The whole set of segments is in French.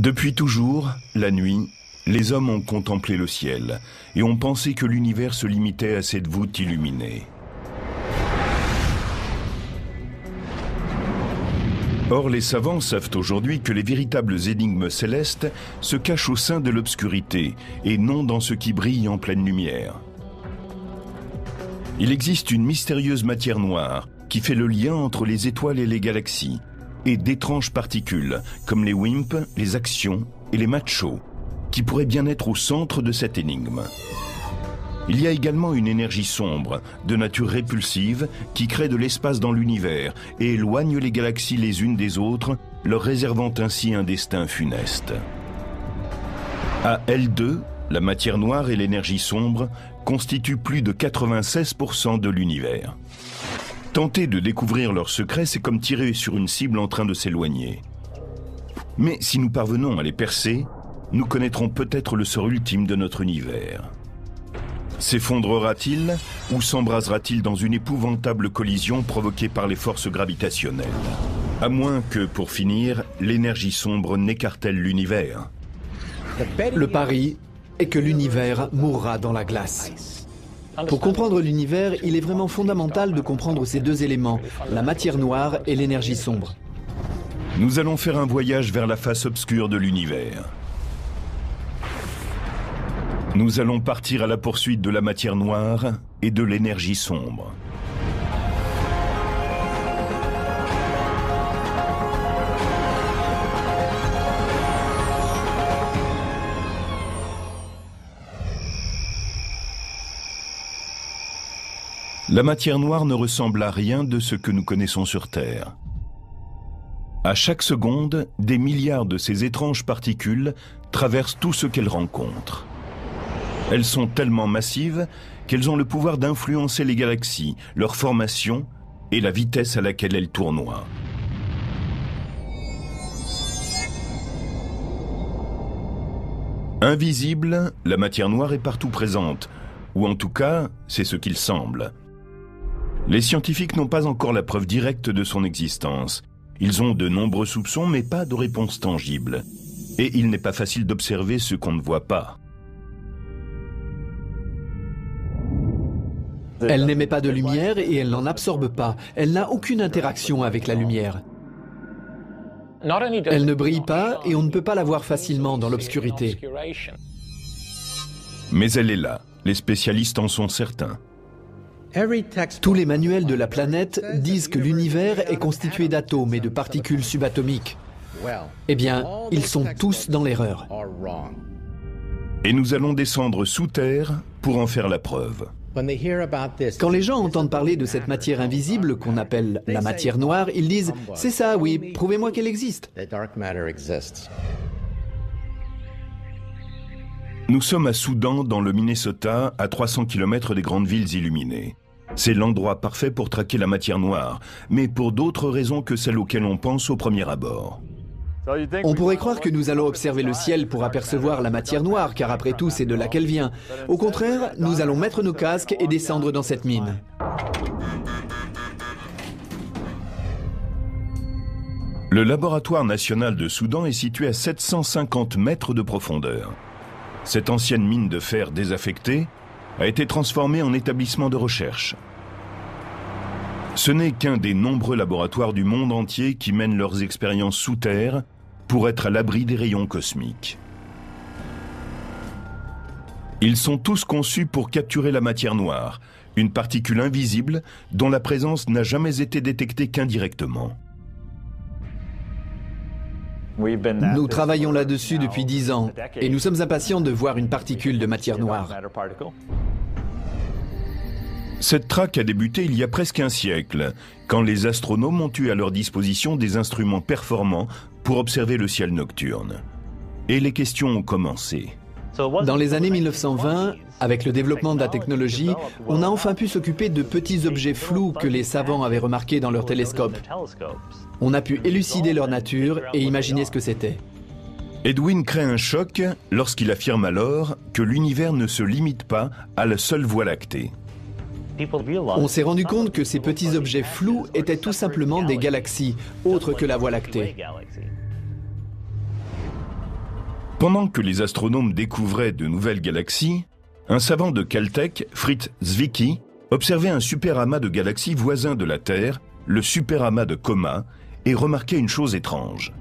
Depuis toujours, la nuit, les hommes ont contemplé le ciel et ont pensé que l'univers se limitait à cette voûte illuminée. Or, les savants savent aujourd'hui que les véritables énigmes célestes se cachent au sein de l'obscurité et non dans ce qui brille en pleine lumière. Il existe une mystérieuse matière noire qui fait le lien entre les étoiles et les galaxies, et d'étranges particules, comme les WIMP, les actions et les machos, qui pourraient bien être au centre de cette énigme. Il y a également une énergie sombre, de nature répulsive, qui crée de l'espace dans l'univers et éloigne les galaxies les unes des autres, leur réservant ainsi un destin funeste. À L2, la matière noire et l'énergie sombre constituent plus de 96% de l'univers. Tenter de découvrir leurs secrets, c'est comme tirer sur une cible en train de s'éloigner. Mais si nous parvenons à les percer, nous connaîtrons peut-être le sort ultime de notre univers. S'effondrera-t-il ou s'embrasera-t-il dans une épouvantable collision provoquée par les forces gravitationnelles? À moins que, pour finir, l'énergie sombre n'écartèle l'univers. Le pari est que l'univers mourra dans la glace. Pour comprendre l'univers, il est vraiment fondamental de comprendre ces deux éléments, la matière noire et l'énergie sombre. Nous allons faire un voyage vers la face obscure de l'univers. Nous allons partir à la poursuite de la matière noire et de l'énergie sombre. La matière noire ne ressemble à rien de ce que nous connaissons sur Terre. À chaque seconde, des milliards de ces étranges particules traversent tout ce qu'elles rencontrent. Elles sont tellement massives qu'elles ont le pouvoir d'influencer les galaxies, leur formation et la vitesse à laquelle elles tournoient. Invisible, la matière noire est partout présente, ou en tout cas, c'est ce qu'il semble. Les scientifiques n'ont pas encore la preuve directe de son existence. Ils ont de nombreux soupçons, mais pas de réponse tangible. Et il n'est pas facile d'observer ce qu'on ne voit pas. Elle n'émet pas de lumière et elle n'en absorbe pas. Elle n'a aucune interaction avec la lumière. Elle ne brille pas et on ne peut pas la voir facilement dans l'obscurité. Mais elle est là. Les spécialistes en sont certains. Tous les manuels de la planète disent que l'univers est constitué d'atomes et de particules subatomiques. Eh bien, ils sont tous dans l'erreur. Et nous allons descendre sous terre pour en faire la preuve. Quand les gens entendent parler de cette matière invisible qu'on appelle la matière noire, ils disent « C'est ça, oui, prouvez-moi qu'elle existe ». Nous sommes à Soudan, dans le Minnesota, à 300 km des grandes villes illuminées. C'est l'endroit parfait pour traquer la matière noire, mais pour d'autres raisons que celles auxquelles on pense au premier abord. On pourrait croire que nous allons observer le ciel pour apercevoir la matière noire, car après tout, c'est de là qu'elle vient. Au contraire, nous allons mettre nos casques et descendre dans cette mine. Le laboratoire national de Soudan est situé à 750 mètres de profondeur. Cette ancienne mine de fer désaffectée a été transformée en établissement de recherche. Ce n'est qu'un des nombreux laboratoires du monde entier qui mènent leurs expériences sous terre pour être à l'abri des rayons cosmiques. Ils sont tous conçus pour capturer la matière noire, une particule invisible dont la présence n'a jamais été détectée qu'indirectement. Nous travaillons là-dessus depuis 10 ans et nous sommes impatients de voir une particule de matière noire. Cette traque a débuté il y a presque un siècle, quand les astronomes ont eu à leur disposition des instruments performants pour observer le ciel nocturne. Et les questions ont commencé. Dans les années 1920, avec le développement de la technologie, on a enfin pu s'occuper de petits objets flous que les savants avaient remarqués dans leurs télescopes. On a pu élucider leur nature et imaginer ce que c'était. Edwin crée un choc lorsqu'il affirme alors que l'univers ne se limite pas à la seule Voie lactée. On s'est rendu compte que ces petits objets flous étaient tout simplement des galaxies, autres que la Voie lactée. Pendant que les astronomes découvraient de nouvelles galaxies, un savant de Caltech, Fritz Zwicky, observait un superamas de galaxies voisin de la Terre, le superamas de Coma, et remarquait une chose étrange.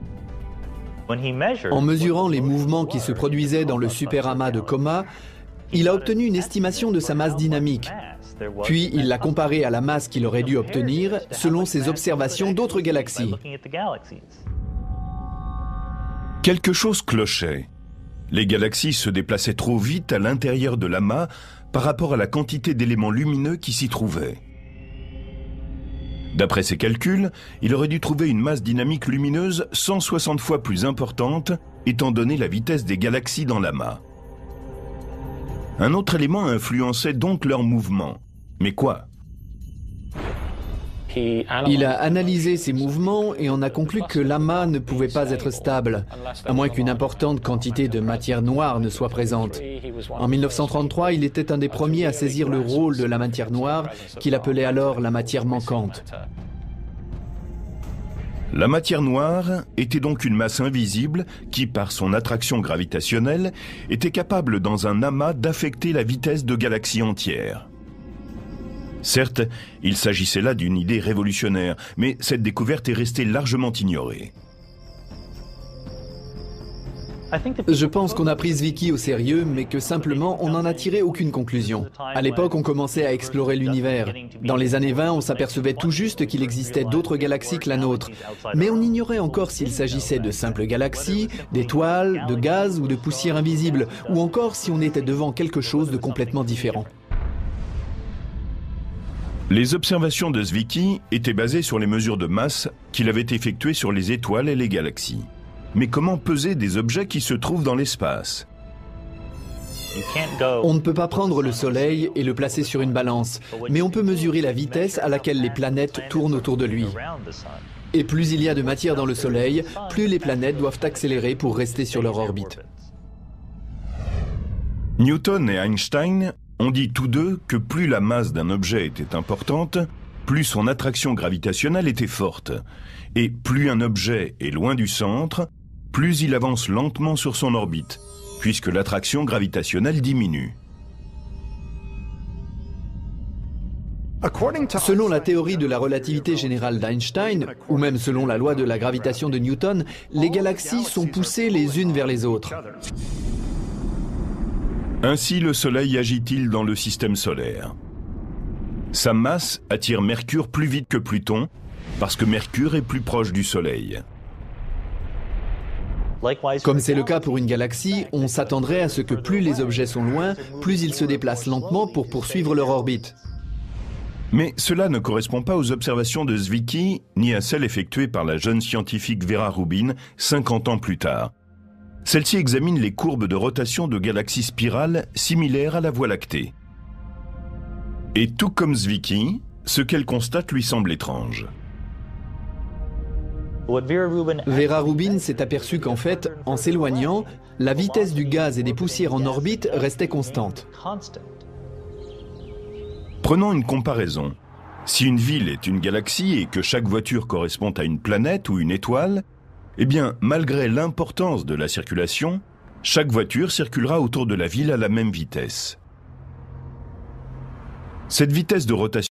En mesurant les mouvements qui se produisaient dans le superamas de Coma, il a obtenu une estimation de sa masse dynamique. Puis il l'a comparée à la masse qu'il aurait dû obtenir selon ses observations d'autres galaxies. Quelque chose clochait. Les galaxies se déplaçaient trop vite à l'intérieur de l'amas par rapport à la quantité d'éléments lumineux qui s'y trouvaient. D'après ses calculs, il aurait dû trouver une masse dynamique lumineuse 160 fois plus importante, étant donné la vitesse des galaxies dans l'amas. Un autre élément influençait donc leur mouvement. Mais quoi ? Il a analysé ces mouvements et en a conclu que l'amas ne pouvait pas être stable, à moins qu'une importante quantité de matière noire ne soit présente. En 1933, il était un des premiers à saisir le rôle de la matière noire, qu'il appelait alors la matière manquante. La matière noire était donc une masse invisible qui, par son attraction gravitationnelle, était capable dans un amas d'affecter la vitesse de galaxies entières. Certes, il s'agissait là d'une idée révolutionnaire, mais cette découverte est restée largement ignorée. Je pense qu'on a pris Zwicky au sérieux, mais que simplement on n'en a tiré aucune conclusion. À l'époque, on commençait à explorer l'univers. Dans les années 20, on s'apercevait tout juste qu'il existait d'autres galaxies que la nôtre. Mais on ignorait encore s'il s'agissait de simples galaxies, d'étoiles, de gaz ou de poussière invisible, ou encore si on était devant quelque chose de complètement différent. Les observations de Zwicky étaient basées sur les mesures de masse qu'il avait effectuées sur les étoiles et les galaxies. Mais comment peser des objets qui se trouvent dans l'espace ? On ne peut pas prendre le Soleil et le placer sur une balance, mais on peut mesurer la vitesse à laquelle les planètes tournent autour de lui. Et plus il y a de matière dans le Soleil, plus les planètes doivent accélérer pour rester sur leur orbite. Newton et Einstein ont dit tous deux que plus la masse d'un objet était importante, plus son attraction gravitationnelle était forte. Et plus un objet est loin du centre, plus il avance lentement sur son orbite, puisque l'attraction gravitationnelle diminue. Selon la théorie de la relativité générale d'Einstein, ou même selon la loi de la gravitation de Newton, les galaxies sont poussées les unes vers les autres. Ainsi le Soleil agit-il dans le système solaire. Sa masse attire Mercure plus vite que Pluton, parce que Mercure est plus proche du Soleil. Comme c'est le cas pour une galaxie, on s'attendrait à ce que plus les objets sont loin, plus ils se déplacent lentement pour poursuivre leur orbite. Mais cela ne correspond pas aux observations de Zwicky, ni à celles effectuées par la jeune scientifique Vera Rubin 50 ans plus tard. Celle-ci examine les courbes de rotation de galaxies spirales similaires à la Voie lactée. Et tout comme Zwicky, ce qu'elle constate lui semble étrange. Vera Rubin s'est aperçue qu'en fait, en s'éloignant, la vitesse du gaz et des poussières en orbite restait constante. Prenons une comparaison. Si une ville est une galaxie et que chaque voiture correspond à une planète ou une étoile, eh bien, malgré l'importance de la circulation, chaque voiture circulera autour de la ville à la même vitesse. Cette vitesse de rotation